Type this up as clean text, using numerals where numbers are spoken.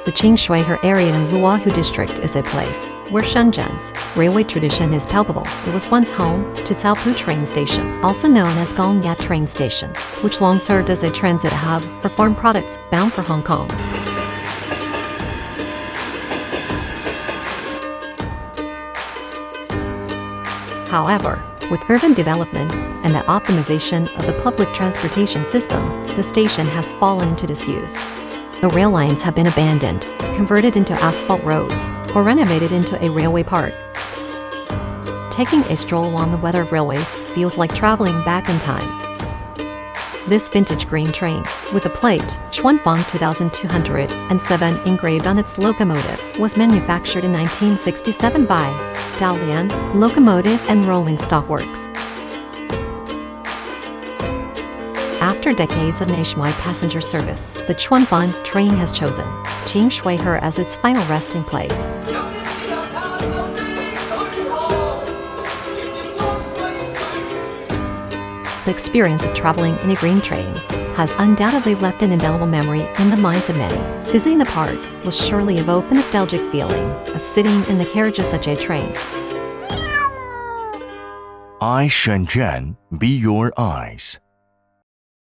The Qingshuihe area in Luohu district is a place where Shenzhen's railway tradition is palpable. It was once home to Caopu train station, also known as Gongya train station, which long served as a transit hub for farm products bound for Hong Kong. However, with urban development and the optimization of the public transportation system, the station has fallen into disuse. The rail lines have been abandoned, converted into asphalt roads, or renovated into a railway park. Taking a stroll on the weathered railways feels like traveling back in time. This vintage green train, with the plate Chuanfang 2207 engraved on its locomotive, was manufactured in 1967 by Dalian Locomotive and Rolling Stock Works. After decades of nationwide passenger service, the Chuanfang train has chosen Qingshuihe as its final resting place. The experience of traveling in a green train has undoubtedly left an indelible memory in the minds of many. Visiting the park will surely evoke the nostalgic feeling of sitting in the carriage of such a train. Shenzhen, be your eyes.